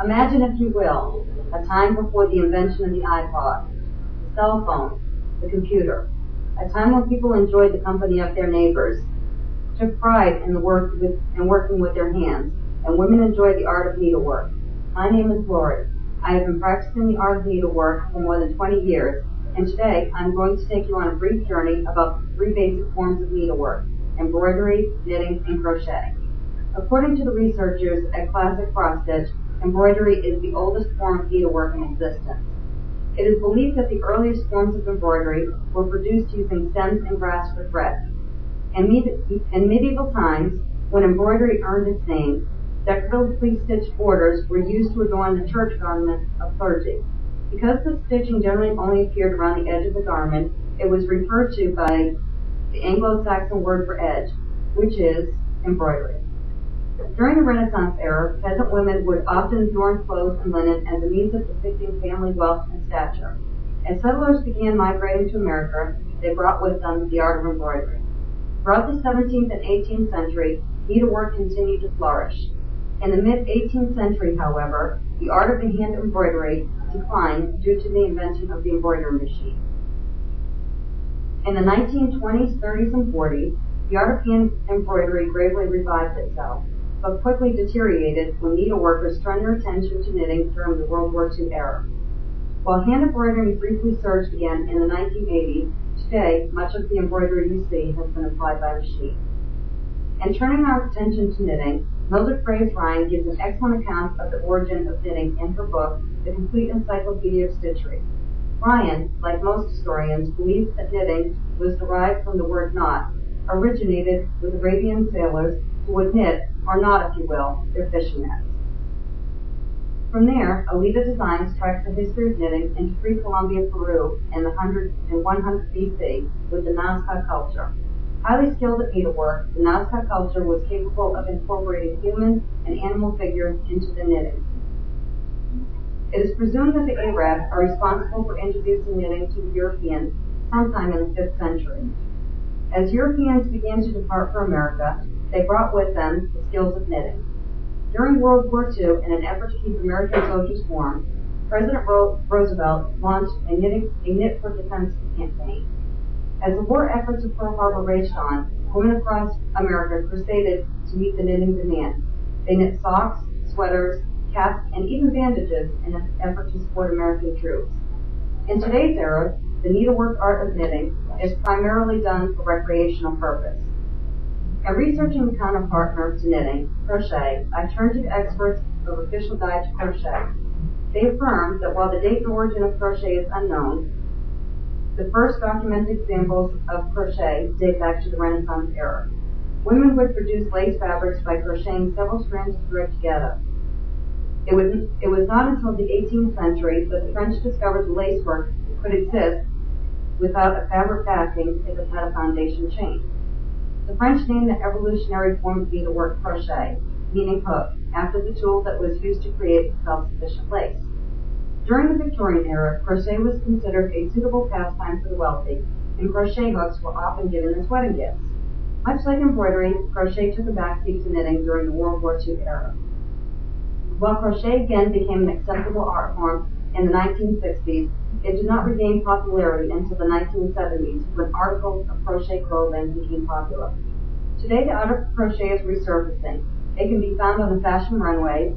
Imagine, if you will, a time before the invention of the iPod, the cell phone, the computer, a time when people enjoyed the company of their neighbors, took pride in working with their hands, and women enjoyed the art of needlework. My name is Laurie. I have been practicing the art of needlework for more than 20 years, and today I'm going to take you on a brief journey about the three basic forms of needlework: embroidery, knitting, and crochet. According to the researchers at Classic Cross Stitch, embroidery is the oldest form of needlework in existence. It is believed that the earliest forms of embroidery were produced using stems and grass for thread. In medieval times, when embroidery earned its name, decoratively stitched borders were used to adorn the church garments of clergy. Because the stitching generally only appeared around the edge of the garment, it was referred to by the Anglo-Saxon word for edge, which is embroidery. During the Renaissance era, peasant women would often adorn clothes and linen as a means of depicting family wealth and stature. As settlers began migrating to America, they brought with them the art of embroidery. Throughout the 17th and 18th century, needlework continued to flourish. In the mid-18th century, however, the art of the hand embroidery declined due to the invention of the embroidery machine. In the 1920s, 30s, and 40s, the art of hand embroidery gravely revived itself, but quickly deteriorated when needleworkers turned their attention to knitting during the World War II era. While hand embroidery briefly surged again in the 1980s, today much of the embroidery you see has been applied by machine. And turning our attention to knitting, Mildred Graves Ryan gives an excellent account of the origin of knitting in her book, The Complete Encyclopedia of Stitchery. Ryan, like most historians, believes that knitting was derived from the word knot, originated with Arabian sailors who would knit, or knot if you will, their fishing nets. From there, Alida Designs tracks the history of knitting into pre-Columbia Peru in the 100 BC with the Nazca culture. Highly skilled at needlework, the Nazca culture was capable of incorporating human and animal figures into the knitting. It is presumed that the Arabs are responsible for introducing knitting to the Europeans sometime in the 5th century. As Europeans began to depart for America, they brought with them the skills of knitting. During World War II, in an effort to keep American soldiers warm, President Roosevelt launched a Knit for Defense campaign. As the war efforts of Pearl Harbor raged on, women across America crusaded to meet the knitting demand. They knit socks, sweaters, caps, and even bandages in an effort to support American troops. In today's era, the needlework art of knitting is primarily done for recreational purpose. In researching the counterpartner to knitting, crochet, I turned to the experts of Official Guide to Crochet. They affirmed that while the date and origin of crochet is unknown, the first documented examples of crochet date back to the Renaissance era. Women would produce lace fabrics by crocheting several strands of thread together. It was not until the 18th century that the French discovered the lacework could exist without a fabric backing if it had a foundation chain. The French named the evolutionary form of needlework crochet, meaning hook, after the tool that was used to create self-sufficient lace. During the Victorian era, crochet was considered a suitable pastime for the wealthy, and crochet hooks were often given as wedding gifts. Much like embroidery, crochet took a backseat to knitting during the World War II era. While crochet again became an acceptable art form in the 1960s, it did not regain popularity until the 1970s, when articles of crochet clothing became popular. Today, the art of crochet is resurfacing. It can be found on the fashion runways,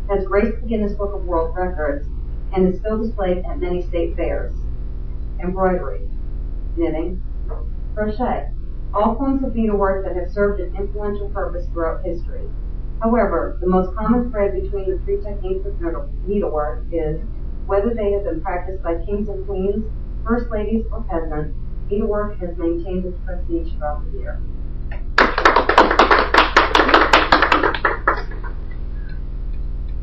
has graced the Guinness Book of World Records, and is still displayed at many state fairs. Embroidery, knitting, crochet, all forms of needlework that have served an influential purpose throughout history. However, the most common thread between the three techniques of needlework is, whether they have been practiced by kings and queens, first ladies, or peasants, needlework has maintained its prestige throughout the year.